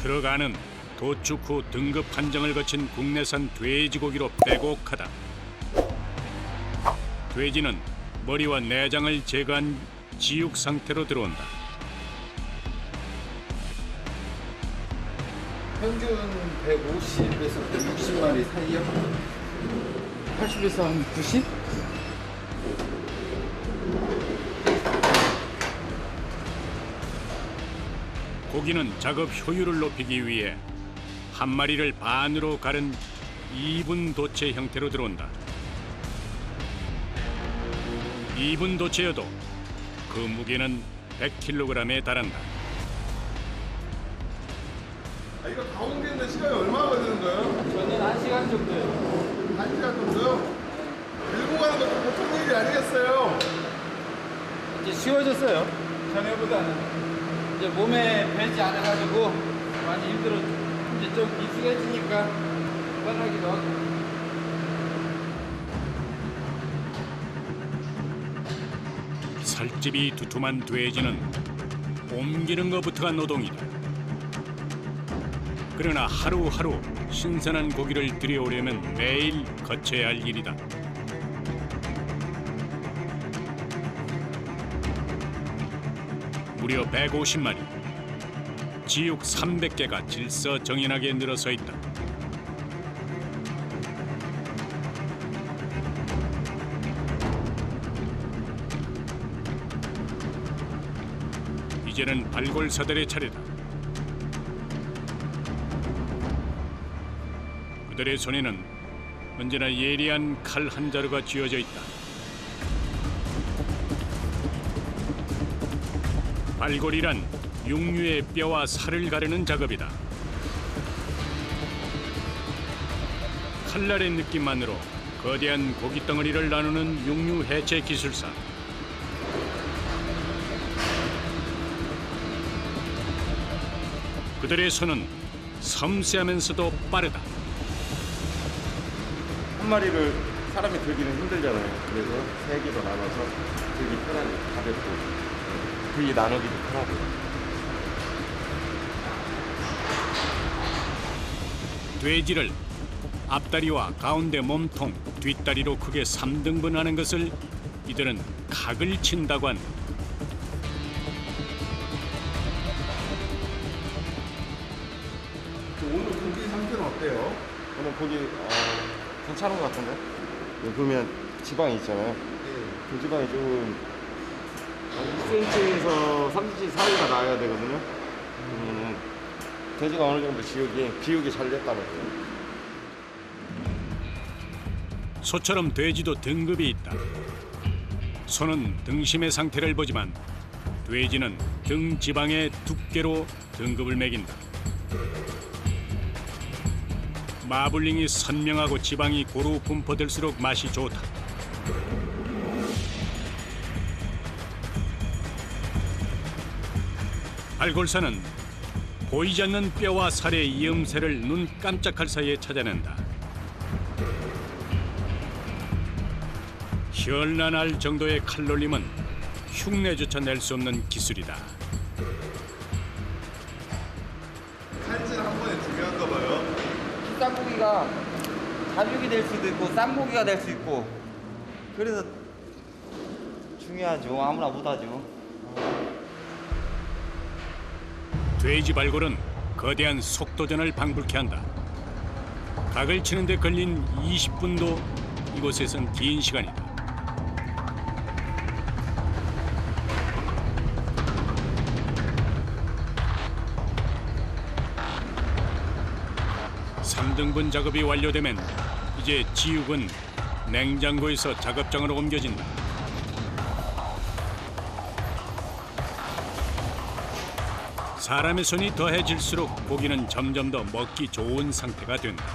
트럭 안은 도축 후 등급 판정을 거친 국내산 돼지고기로 빼곡하다. 돼지는 머리와 내장을 제거한 지육 상태로 들어온다. 평균 150에서 160마리 사이요? 80에서 한 90? 고기는 작업 효율을 높이기 위해 한 마리를 반으로 가른 2분 도체 형태로 들어온다. 2분 도체여도 그 무게는 100kg에 달한다. 이거 가공되는데 시간이 얼마나 걸리는가요? 저는 1시간 정도요. 1시간 정도요? 밀고 가는 것도 보통 일이 아니겠어요? 이제 쉬워졌어요. 전에보다는. 이제 몸에 배지 않아가지고 많이 힘들어. 이제 좀 익숙해지니까 편하기도 하고. 살집이 두툼한 돼지는 옮기는 것부터가 노동이다. 그러나 하루하루 신선한 고기를 들여오려면 매일 거쳐야 할 일이다. 무려 150마리, 지육 300개가 질서정연하게 늘어서 있다. 이제는 발골사들의 차례다. 그들의 손에는 언제나 예리한 칼 한 자루가 쥐어져 있다. 발골이란 육류의 뼈와 살을 가르는 작업이다. 칼날의 느낌만으로 거대한 고기 덩어리를 나누는 육류 해체 기술사. 그들의 손은 섬세하면서도 빠르다. 한 마리를 사람이 들기는 힘들잖아요. 그래서 3개로 나눠서 들기 편하게 가볍고 들기 나누기도 편하고요. 돼지를 앞다리와 가운데 몸통, 뒷다리로 크게 3등분하는 것을 이들은 각을 친다고 한다. 오늘 고기 상태는 어때요? 오늘 고기 괜찮은 것 같은데? 여기 보면 지방이 있잖아요. 그 지방이 좀 2cm에서 3cm 사이가 나야 되거든요. 그러면은 돼지가 어느 정도 비육이 잘 됐다는 거예요. 소처럼 돼지도 등급이 있다. 소는 등심의 상태를 보지만 돼지는 등 지방의 두께로 등급을 매긴다. 마블링이 선명하고 지방이 고루 분포될수록 맛이 좋다. 발골사는 보이지 않는 뼈와 살의 이음새를 눈 깜짝할 사이에 찾아낸다. 현란할 정도의 칼놀림은 흉내조차 낼 수 없는 기술이다. 칼질 한 번에 중요한가 봐요. 비싼 고기가 자육이 될 수도 있고 싼 고기가 될 수 있고 그래서 중요하죠. 아무나 못하죠. 돼지 발골은 거대한 속도전을 방불케 한다. 각을 치는 데 걸린 20분도 이곳에선 긴 시간이다. 삼등분 작업이 완료되면 이제 지육은 냉장고에서 작업장으로 옮겨진다. 사람의 손이 더해질수록 고기는 점점 더 먹기 좋은 상태가 된다.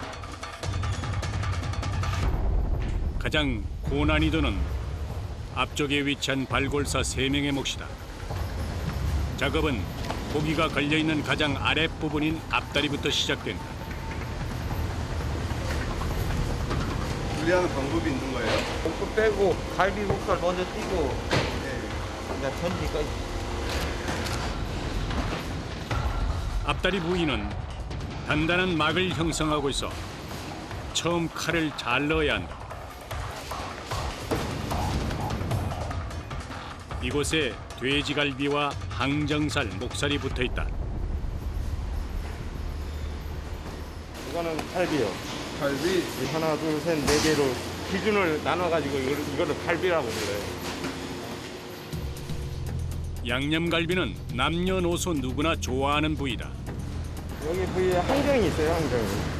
가장 고난이도는 앞쪽에 위치한 발골사 3명의 몫이다. 작업은 고기가 걸려있는 가장 아랫부분인 앞다리부터 시작된다. 분리하는 방법이 있는 거예요? 목도 빼고 갈비 목살 먼저 띄고 그냥 전지까지. 앞다리 부위는 단단한 막을 형성하고 있어 처음 칼을 잘 넣어야 한다. 이곳에 돼지갈비와 항정살, 목살이 붙어 있다. 이거는 갈비요. 갈비. 이 하나, 둘, 셋, 네 개로 기준을 나눠가지고 이거를 갈비라고 불러요. 양념갈비는 남녀노소 누구나 좋아하는 부위다. 여기 부위에 항정이 있어요, 항정.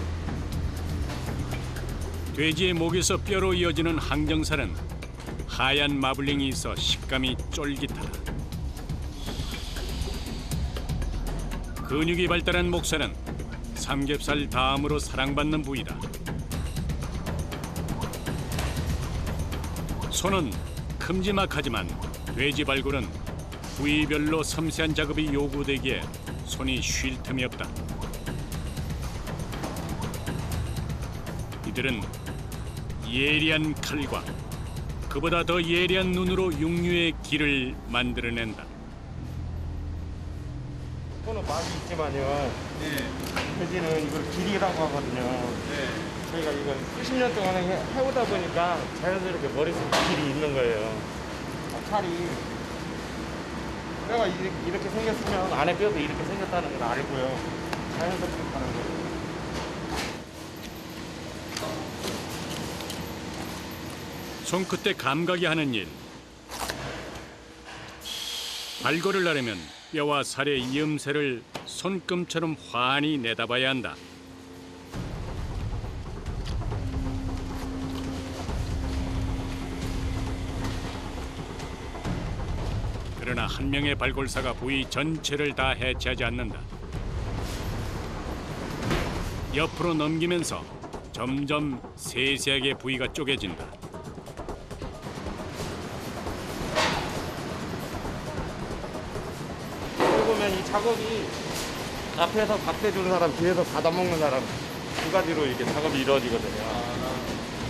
돼지의 목에서 뼈로 이어지는 항정살은 하얀 마블링이 있어 식감이 쫄깃하다. 근육이 발달한 목살은 삼겹살 다음으로 사랑받는 부위다. 손은 큼지막하지만 돼지 발굴은 부위별로 섬세한 작업이 요구되기에 손이 쉴 틈이 없다. 이들은 예리한 칼과 그보다 더 예리한 눈으로 육류의 길을 만들어낸다. 손은 맛이 있지만요. 네. 돼지는 이걸 길이라고 하거든요. 네. 저희가 이걸 수십 년 동안 해오다 보니까 자연스럽게 머릿속에 길이 있는 거예요. 칼이. 뼈가 이렇게 생겼으면 안에 뼈도 이렇게 생겼다는 걸 알고요. 자연스럽게 하는 거예요. 손끝에 감각이 하는 일. 발골을 하려면 뼈와 살의 이음새를 손금처럼 환히 내다봐야 한다. 그러나 한 명의 발골사가 부위 전체를 다 해체하지 않는다. 옆으로 넘기면서 점점 세세하게 부위가 쪼개진다. 보면 이 작업이 앞에서 밥 해주는 사람, 뒤에서 받아먹는 사람 두 가지로 이렇게 작업이 이루어지거든요.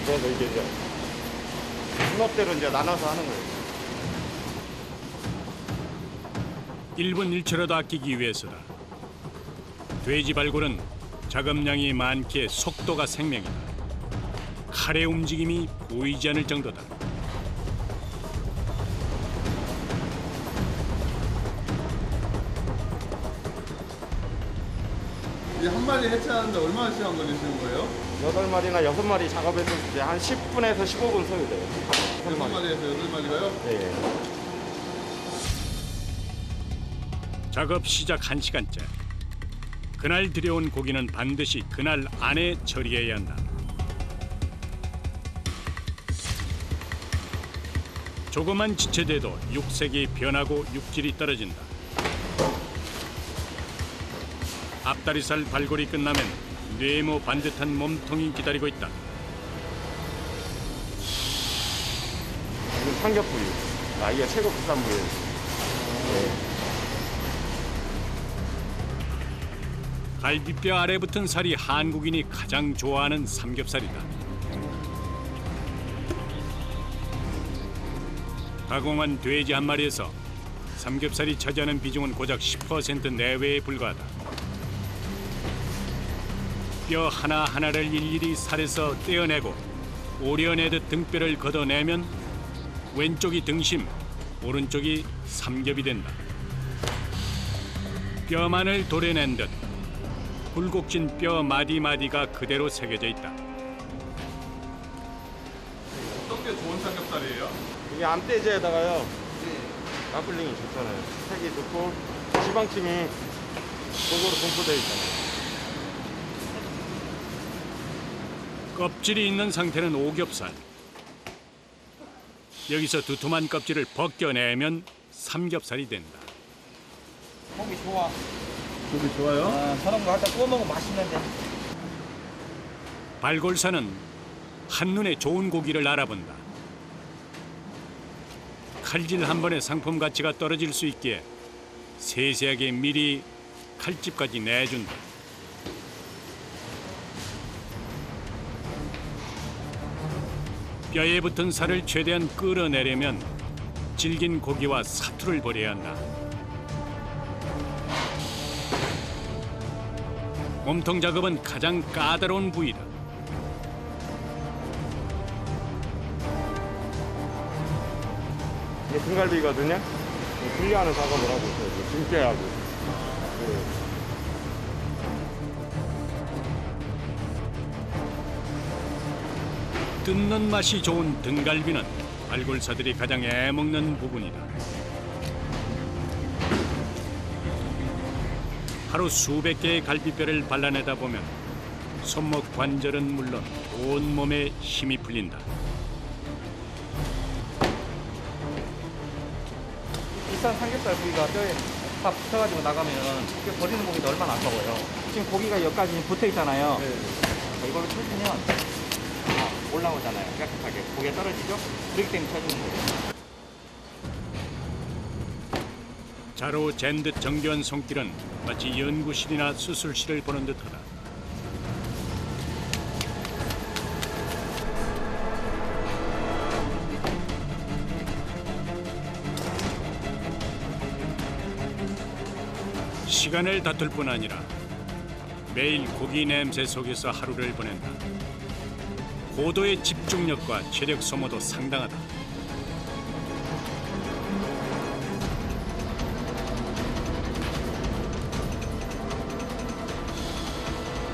그래서 이게 이제 분업대로 이제 나눠서 하는 거예요. 1분 1초라도 아끼기 위해서다. 돼지 발골은 작업량이 많기에 속도가 생명이다. 칼의 움직임이 보이지 않을 정도다. 이 한 마리 해체하는데 얼마나 시간 걸리시는 거예요? 8마리나 6마리 작업했을 때 한 10분에서 15분 소요돼요. 6마리에서 8마리가요? 네. 작업 시작 1시간째. 그날 들여온 고기는 반드시 그날 안에 처리해야 한다. 조금만 지체돼도 육색이 변하고 육질이 떨어진다. 앞다리살 발골이 끝나면 뇌모 반듯한 몸통이 기다리고 있다. 이건 삼겹부위. 이게 최고 비싼 부위예요. 네. 갈비뼈 아래 붙은 살이 한국인이 가장 좋아하는 삼겹살이다. 가공한 돼지 한 마리에서 삼겹살이 차지하는 비중은 고작 10% 내외에 불과하다. 뼈 하나하나를 일일이 살에서 떼어내고 오려내듯 등뼈를 걷어내면 왼쪽이 등심, 오른쪽이 삼겹이 된다. 뼈만을 도려낸 듯 굴곡진 뼈 마디마디가 그대로 새겨져 있다. 어떤 게 좋은 삼겹살이에요? 이게 암돼지에다가요. 마블링이 좋잖아요. 색이 좋고 지방층이 골고루 분포되어 있잖아요. 껍질이 있는 상태는 오겹살. 여기서 두툼한 껍질을 벗겨내면 삼겹살이 된다. 고기 좋아. 고기 좋아요? 아, 저런 거 갖다 구워 먹으면 맛있는데. 발골사는 한눈에 좋은 고기를 알아본다. 칼질 한 번에 상품 가치가 떨어질 수 있기에 세세하게 미리 칼집까지 내준다. 뼈에 붙은 살을 최대한 끌어내려면 질긴 고기와 사투를 벌여야 한다. 몸통 작업은 가장 까다로운 부위다. 이게 등갈비거든요. 분리하는 작업을 하고 있어요. 등깨하고. 네. 뜯는 맛이 좋은 등갈비는 발골사들이 가장 애먹는 부분이다. 하루 수백 개의 갈비뼈를 발라내다 보면 손목 관절은 물론 온몸에 힘이 풀린다. 비싼 삼겹살 부위가 뼈에 다 붙어가지고 나가면 버리는 고기도 얼마나 아까워요. 지금 고기가 여기까지 붙어 있잖아요. 이걸로 쳐주면 올라오잖아요. 깨끗하게 고기가 떨어지죠. 그렇기 때문에 쳐주는 거예요. 자로 잰 듯 정교한 손길은 마치 연구실이나 수술실을 보는 듯하다. 시간을 다툴 뿐 아니라 매일 고기 냄새 속에서 하루를 보낸다. 고도의 집중력과 체력 소모도 상당하다.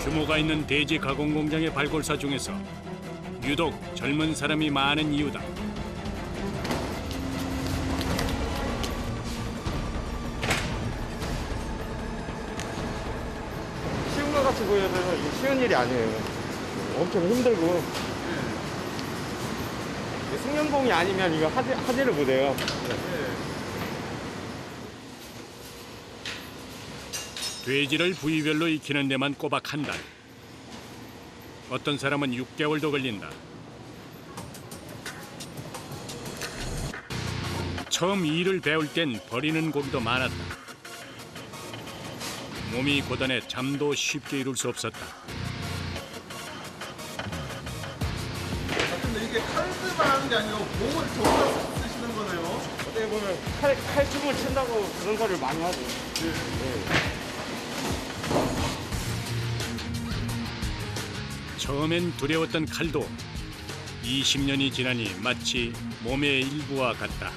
규모가 있는 돼지 가공 공장의 발골사 중에서 유독 젊은 사람이 많은 이유다. 쉬운 것 같이 보여서 이게 쉬운 일이 아니에요. 엄청 힘들고. 승연봉이 아니면 이거 하지를 못해요. 돼지를 부위별로 익히는 데만 꼬박 한 달. 어떤 사람은 6개월도 걸린다. 처음 일을 배울 땐 버리는 고기도 많았다. 몸이 고단해 잠도 쉽게 이룰 수 없었다. 근데 이게 칼질만 하는 게 아니라 몸을 전부 다 쓰시는 거네요. 어떻게 보면 칼춤을 춘다고 그런 거를 많이 하죠. 처음엔 두려웠던 칼도 20년이 지나니 마치 몸의 일부와 같다.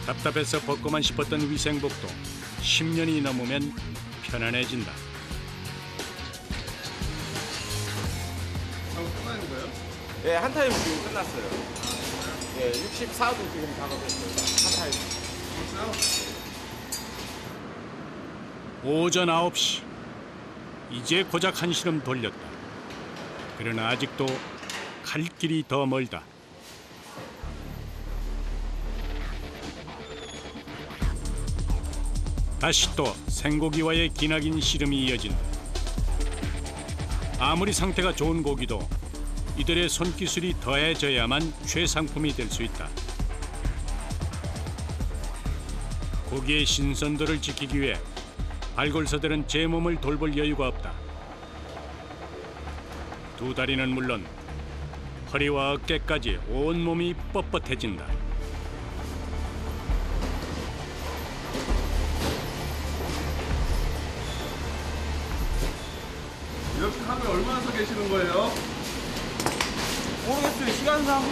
답답해서 벗고만 싶었던 위생복도 10년이 넘으면 편안해진다. 작업 끝나는 거예요? 예, 한 타임 지금 끝났어요. 예, 64도 지금 작업했어요. 한 타임. 벌써요? 오전 9시. 이제 고작 한시름 돌렸다. 그러나 아직도 갈 길이 더 멀다. 다시 또 생고기와의 기나긴 씨름이 이어진다. 아무리 상태가 좋은 고기도 이들의 손기술이 더해져야만 최상품이 될 수 있다. 고기의 신선도를 지키기 위해 발골사들은 제 몸을 돌볼 여유가 없다. 두 다리는 물론 허리와 어깨까지 온몸이 뻣뻣해진다. 이렇게 하면 얼마나 서 계시는 거예요? 모르겠어요. 시간상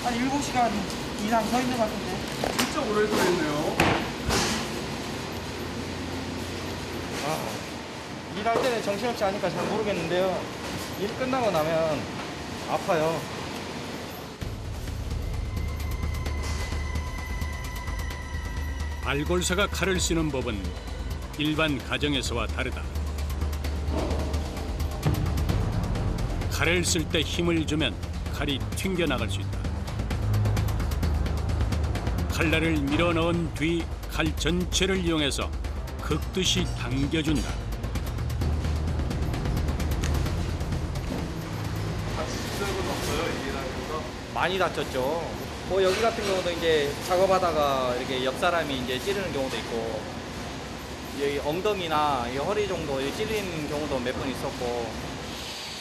한 7시간 이상 서 있는 것 같은데. 진짜 오래 서 있네요. 일할 때는 정신없이 하니까 잘 모르겠는데요. 일 끝나고 나면 아파요. 발골사가 칼을 쓰는 법은 일반 가정에서와 다르다. 칼을 쓸 때 힘을 주면 칼이 튕겨나갈 수 있다. 칼날을 밀어 넣은 뒤 칼 전체를 이용해서 긁듯이 당겨준다. 다치신 적은 없어요, 이 일하면서? 많이 다쳤죠. 뭐 여기 같은 경우도 이제 작업하다가 이렇게 옆 사람이 이제 찌르는 경우도 있고, 여기 엉덩이나 이 허리 정도 찔리는 경우도 몇 번 있었고,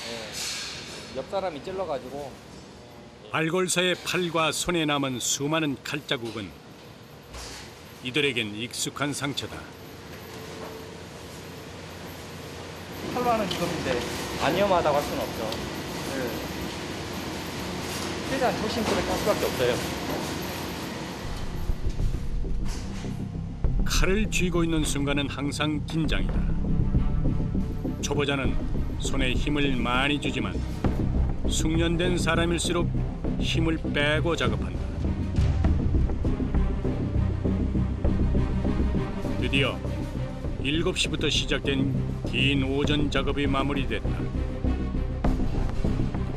예. 옆 사람이 찔러가지고. 발골사의 팔과 손에 남은 수많은 칼자국은 이들에겐 익숙한 상처다. 칼로하는 직업인데 안 위험하다고 할 수는 없죠. 최대한 조심스럽게 할 수밖에 없어요. 칼을 쥐고 있는 순간은 항상 긴장이다. 초보자는 손에 힘을 많이 주지만 숙련된 사람일수록 힘을 빼고 작업한다. 드디어 7시부터 시작된 긴 오전 작업이 마무리됐다.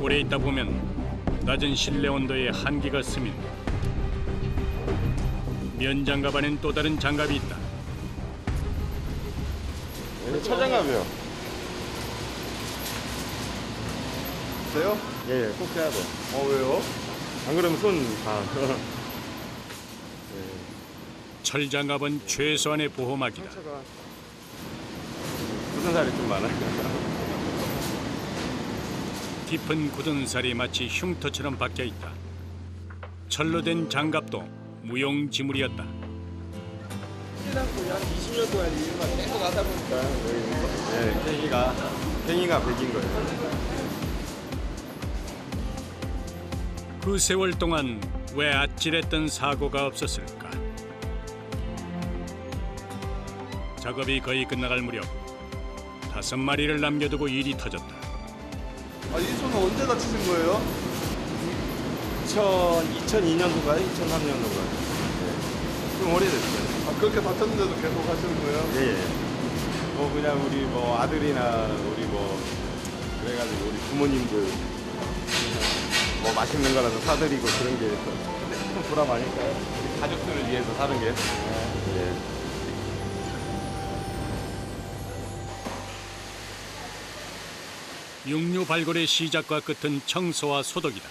오래 있다 보면 낮은 실내 온도에 한기가 스민다. 면장갑 안엔 또 다른 장갑이 있다. 차장갑이요. 돼요? 예, 꼭 해야 돼. 왜요? 안 그러면 손 다. 철장갑은 최소한의 보호막이다. 상처가 굳은 살이 좀 많아요. 깊은 굳은 살이 마치 흉터처럼 박혀 있다. 철로 된 장갑도 무용지물이었다. 신랑고 한 20년 동안 일만 계속 하다 보니까 팽이가 백인 거예요. 그 세월 동안 왜 아찔했던 사고가 없었을까? 작업이 거의 끝나갈 무렵 5마리를 남겨두고 일이 터졌다. 이 손은 언제 다치신 거예요? 2002년도인가요? 2003년도인가요? 좀 오래됐어요. 그렇게 다쳤는데도 계속 하시는 거예요? 예. 뭐 그냥 우리 뭐 아들이나 우리 뭐 그래가지고 우리 부모님들 뭐 맛있는 거라도 사드리고 그런 게 좀 보람 아닐까요? 우리 가족들을 위해서 사는 게. 예. 육류 발굴의 시작과 끝은 청소와 소독이다.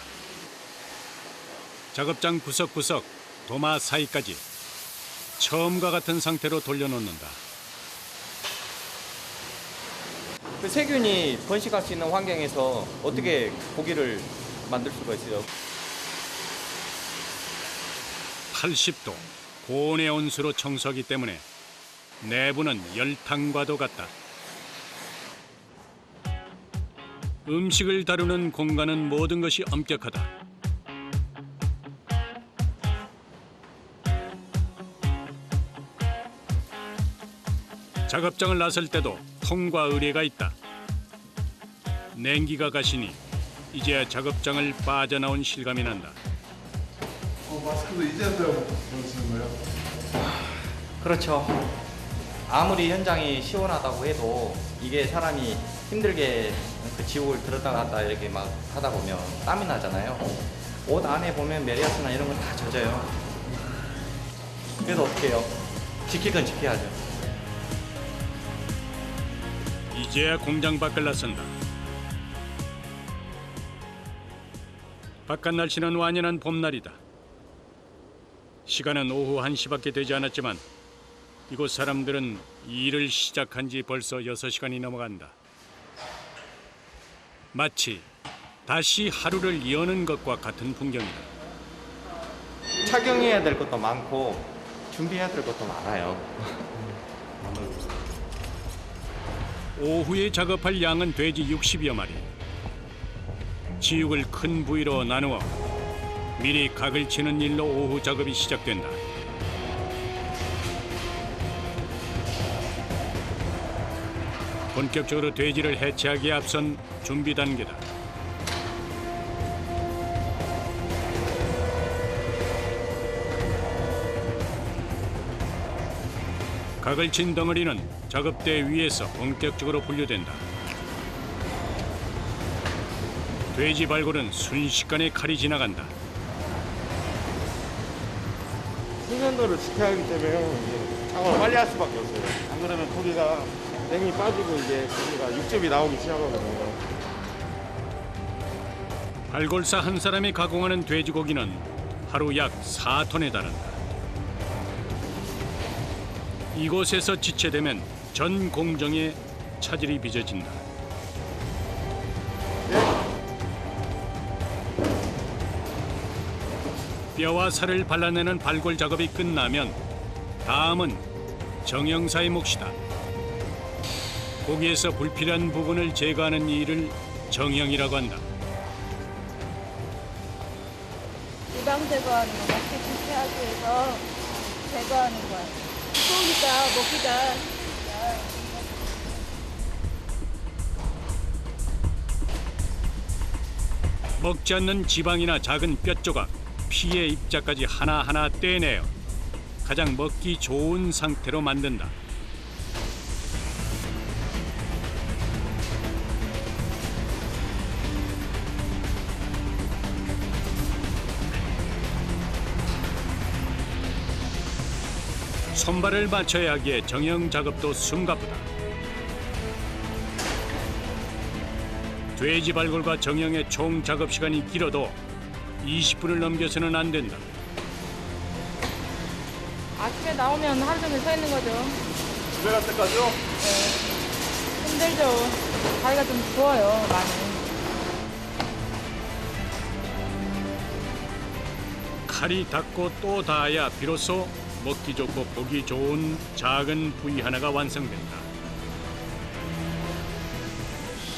작업장 구석구석, 도마 사이까지 처음과 같은 상태로 돌려놓는다. 그 세균이 번식할 수 있는 환경에서 어떻게 고기를 만들 수가 있어요? 80도 고온의 온수로 청소하기 때문에 내부는 열탕과도 같다. 음식을 다루는 공간은 모든 것이 엄격하다. 작업장을 나설 때도 통과 의뢰가 있다. 냉기가 가시니 이제야 작업장을 빠져나온 실감이 난다. 마스크도 이제서야 벗으시는 거예요? 그렇죠. 아무리 현장이 시원하다고 해도 이게 사람이 힘들게 그 지옥을 들었다 놨다 이렇게 막 하다 보면 땀이 나잖아요. 옷 안에 보면 메리아스나 이런 건 다 젖어요. 그래서 어떻게 해요? 지킬 건 지켜야죠. 이제야 공장 밖을 나선다. 바깥 날씨는 완연한 봄날이다. 시간은 오후 1시밖에 되지 않았지만 이곳 사람들은 일을 시작한 지 벌써 6시간이 넘어간다. 마치 다시 하루를 여는 것과 같은 풍경이다. 착용해야 될 것도 많고 준비해야 될 것도 많아요. 오후에 작업할 양은 돼지 60여 마리. 지육을 큰 부위로 나누어 미리 각을 치는 일로 오후 작업이 시작된다. 본격적으로 돼지를 해체하기에 앞선 준비 단계다. 각을 친 덩어리는 작업대 위에서 본격적으로 분류된다. 돼지 발굴은 순식간에 칼이 지나간다. 숙련도를 지켜야 하기 때문에 이제 작업을 빨리 할 수밖에 없어요. 안 그러면 고기가 냉이 빠지고 이제 고기가 육즙이 나오기 시작하거든요. 발골사 한 사람이 가공하는 돼지고기는 하루 약 4톤에 달한다. 이곳에서 지체되면 전 공정에 차질이 빚어진다. 뼈와 살을 발라내는 발골 작업이 끝나면 다음은 정형사의 몫이다. 고기에서 불필요한 부분을 제거하는 일을 정형이라고 한다. 지방 제거하는 거 맛있게 불쾌하게 해서 제거하는 거야. 소고기가 먹기가 먹지 않는 지방이나 작은 뼈 조각, 피의 입자까지 하나하나 떼내어 가장 먹기 좋은 상태로 만든다. 손발을 맞춰야 하기에 정형 작업도 숨가쁘다. 돼지 발골과 정형의 총 작업 시간이 길어도 20분을 넘겨서는 안 된다. 아침에 나오면 하루 종일 서 있는 거죠. 집에 갈 때까지요? 힘들죠. 다리가 좀 부어요, 많이. 칼이 닿고 또 닿아야 비로소 먹기 좋고 보기 좋은 작은 부위 하나가 완성된다.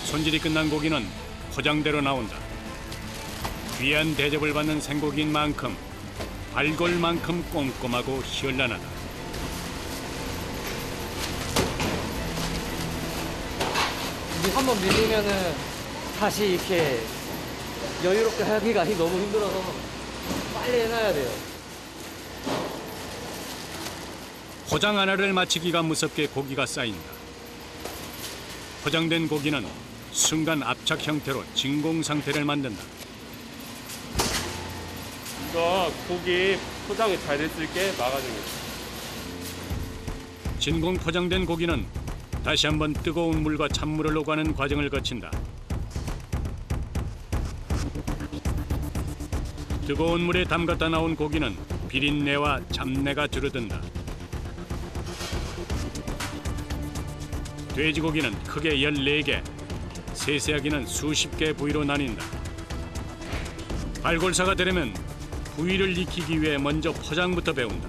손질이 끝난 고기는 포장대로 나온다. 귀한 대접을 받는 생고기인 만큼 발골만큼 꼼꼼하고 현란하다. 이게 한번 밀리면은 다시 이렇게 여유롭게 하기가 너무 힘들어서 빨리 해놔야 돼요. 포장 하나를 마치기가 무섭게 고기가 쌓인다. 포장된 고기는 순간 압착 형태로 진공 상태를 만든다. 이거 고기 포장이 잘 될 수 있게 막아줍니다. 진공 포장된 고기는 다시 한번 뜨거운 물과 찬물을 오가는 과정을 거친다. 뜨거운 물에 담갔다 나온 고기는 비린내와 잡내가 줄어든다. 돼지고기는 크게 14개, 세세하기는 수십 개 부위로 나뉜다. 발골사가 되려면 부위를 익히기 위해 먼저 포장부터 배운다.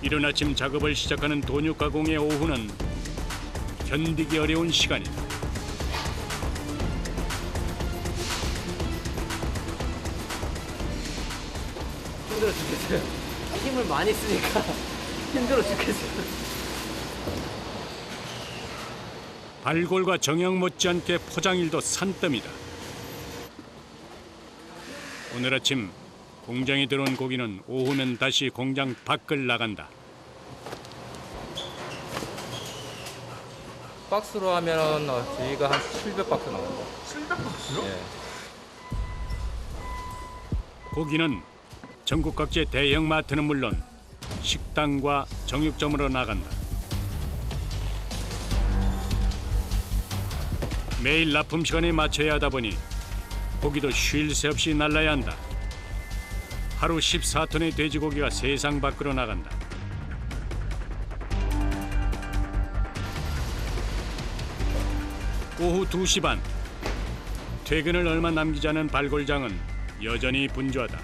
이른 아침 작업을 시작하는 돈육 가공의 오후는 견디기 어려운 시간이다. 힘들어 죽겠어요. 힘을 많이 쓰니까 힘들어 죽겠어요. 발골과 정형 못지않게 포장일도 산더미다. 오늘 아침 공장에 들어온 고기는 오후면 다시 공장 밖을 나간다. 박스로 하면 저희가 한 700박스 나옵니다. 700박스요? 예. 고기는 전국 각지의 대형 마트는 물론 식당과 정육점으로 나간다. 매일 납품 시간에 맞춰야 하다 보니 고기도 쉴 새 없이 날라야 한다. 하루 14톤의 돼지고기가 세상 밖으로 나간다. 오후 2시 반. 퇴근을 얼마 남기지 않은 발골장은 여전히 분주하다.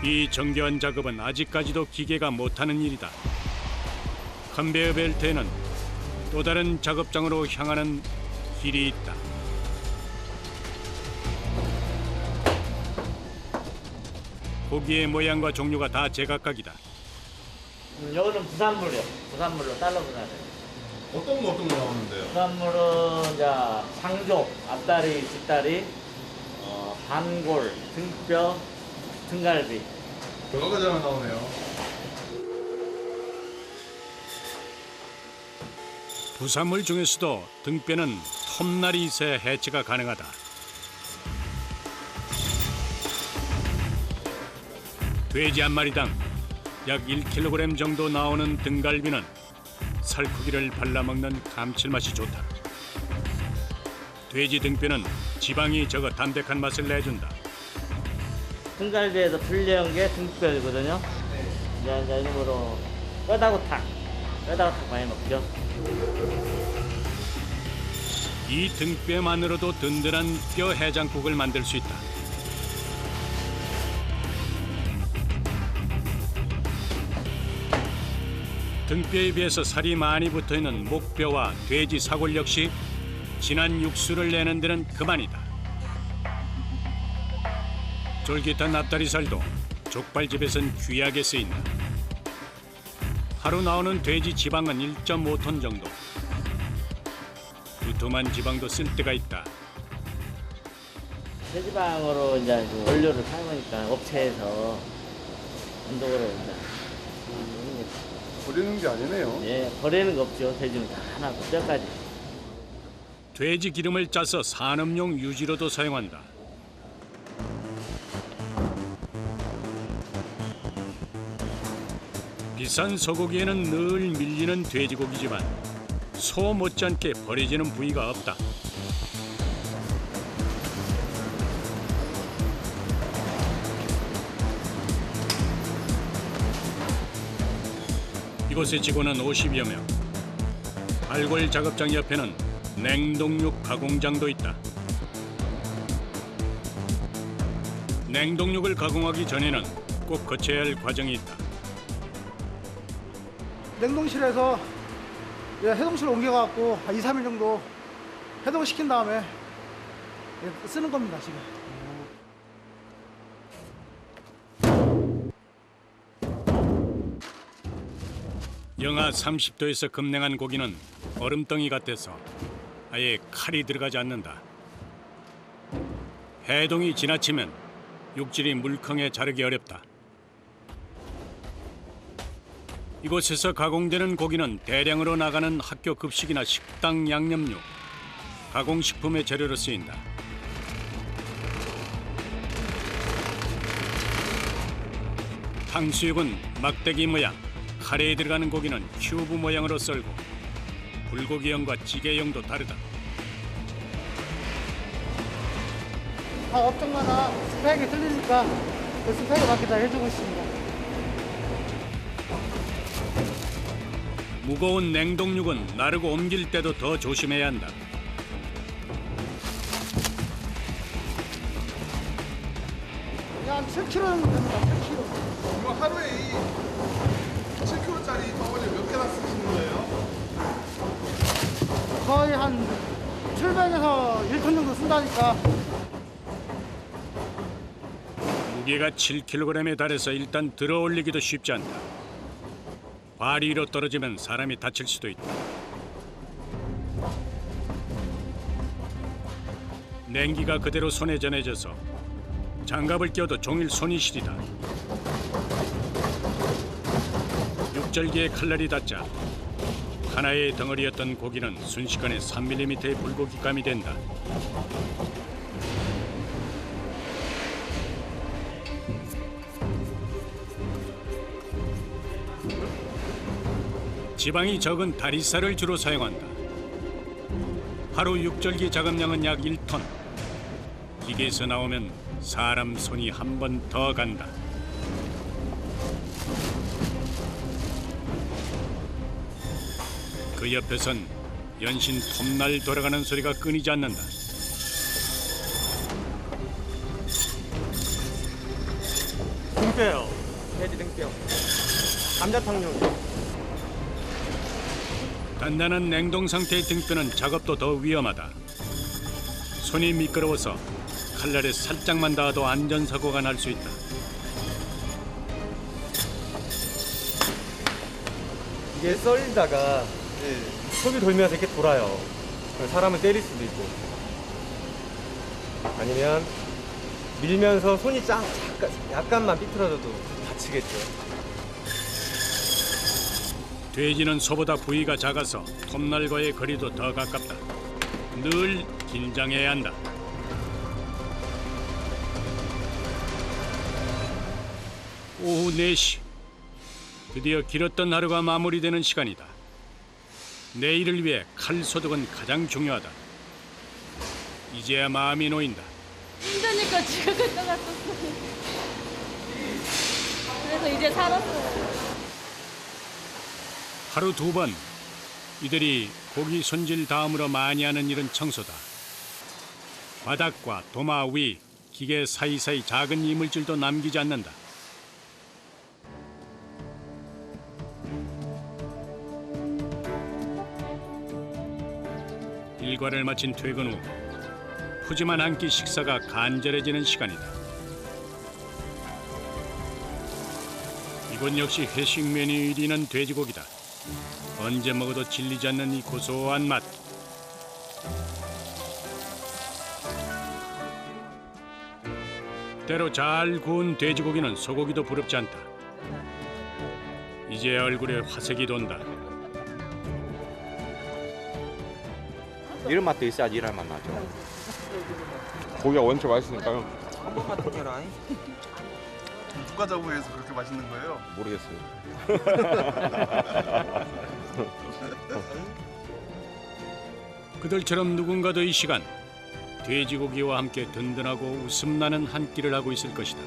이 정교한 작업은 아직까지도 기계가 못하는 일이다. 컨베이어 벨트에는 또 다른 작업장으로 향하는 길이 있다. 고기의 모양과 종류가 다 제각각이다. 여기는 부산물이요. 부산물로 달러 부산을. 어떤 거 나오는데요? 부산물은 이제 상조, 앞다리, 뒷다리, 반골, 등뼈, 등갈비. 여러 가지가 나오네요. 부산물 중에서도 등뼈는 톱날이 있어야 해체가 가능하다. 돼지 한 마리당 약 1kg 정도 나오는 등갈비는 살 크기를 발라먹는 감칠맛이 좋다. 돼지 등뼈는 지방이 적어 담백한 맛을 내준다. 등갈비에서 불리한 게 등뼈거든요. 이제 이름으로 뼈다구탕 많이 먹죠. 이 등뼈만으로도 든든한 뼈 해장국을 만들 수 있다. 등뼈에 비해서 살이 많이 붙어있는 목뼈와 돼지 사골 역시 진한 육수를 내는 데는 그만이다. 쫄깃한 앞다리살도 족발집에선 귀하게 쓰인다. 하루 나오는 돼지 지방은 1.5톤 정도. 두툼한 지방도 쓸 때가 있다. 새지방으로 이제 그 원료를 사용하니까 업체에서 단독으로 이제 버리는 게 아니네요. 예, 버리는 거 없죠. 돼지는 다 하나고 뼈까지. 돼지 기름을 짜서 산업용 유지로도 사용한다. 비싼 소고기에는 늘 밀리는 돼지고기지만 소 못지않게 버려지는 부위가 없다. 이곳의 직원은 50여 명. 발골 작업장 옆에는 냉동육 가공장도 있다. 냉동육을 가공하기 전에는 꼭 거쳐야 할 과정이 있다. 냉동실에서 해동실로 옮겨갖고 한 2, 3일 정도 해동시킨 다음에 쓰는 겁니다, 지금. 영하 30도에서 급냉한 고기는 얼음덩이 같아서 아예 칼이 들어가지 않는다. 해동이 지나치면 육질이 물컹해 자르기 어렵다. 이곳에서 가공되는 고기는 대량으로 나가는 학교 급식이나 식당 양념류, 가공식품의 재료로 쓰인다. 탕수육은 막대기 모양, 카레에 들어가는 고기는 큐브 모양으로 썰고 불고기용과 찌개용도 다르다. 업종마다 스펙이 틀리니까 그 스펙에 맞게 다 해주고 있습니다. 무거운 냉동육은 나르고 옮길 때도 더 조심해야 한다. 한 7kg 정도 됩니다, 7kg. 이거 하루에 이 7kg짜리 덩어리 몇 개나 쓰시는 거예요? 거의 한 700에서 1톤 정도 쓴다니까. 무게가 7kg에 달해서 일단 들어 올리기도 쉽지 않다. 발 위로 떨어지면 사람이 다칠 수도 있다. 냉기가 그대로 손에 전해져서 장갑을 껴도 종일 손이 시리다. 육절기에 칼날이 닿자 하나의 덩어리였던 고기는 순식간에 3mm의 불고기감이 된다. 지방이 적은 다리살을 주로 사용한다. 하루 육절기 작업량은 약 1톤. 기계에서 나오면 사람 손이 한 번 더 간다. 그 옆에선 연신 톱날 돌아가는 소리가 끊이지 않는다. 등뼈요. 돼지 등뼈. 감자탕용. 단단한 냉동 상태의 등뼈는 작업도 더 위험하다. 손이 미끄러워서 칼날에 살짝만 닿아도 안전사고가 날 수 있다. 이게 썰다가 속이 돌면서 이렇게 돌아요. 그래서 사람을 때릴 수도 있고. 아니면 밀면서 손이 약간만 삐뚤어져도 다치겠죠. 돼지는 소보다 부위가 작아서 톱날과의 거리도 더 가깝다. 늘 긴장해야 한다. 오후 4시. 드디어 길었던 하루가 마무리되는 시간이다. 내일을 위해 칼 소독은 가장 중요하다. 이제야 마음이 놓인다. 힘드니까 지금 끝나갔었어요. 그래서 이제 살았어요. 하루 2번 이들이 고기 손질 다음으로 많이 하는 일은 청소다. 바닥과 도마 위, 기계 사이사이 작은 이물질도 남기지 않는다. 일과를 마친 퇴근 후 푸짐한 한 끼 식사가 간절해지는 시간이다. 이건 역시 회식 메뉴 1위는 돼지고기다. 언제 먹어도 질리지 않는 이 고소한 맛. 때로 잘 구운 돼지고기는 소고기도 부럽지 않다. 이제 얼굴에 화색이 돈다. 이런 맛도 있어야지 이런 맛 나죠. 고기가 원체 맛있으니까요. 한 번만 더 줘라. 누가 잡으해서 그렇게 맛있는 거예요? 모르겠어요. 그들처럼 누군가도 이 시간 돼지고기와 함께 든든하고 웃음나는 한 끼를 하고 있을 것이다.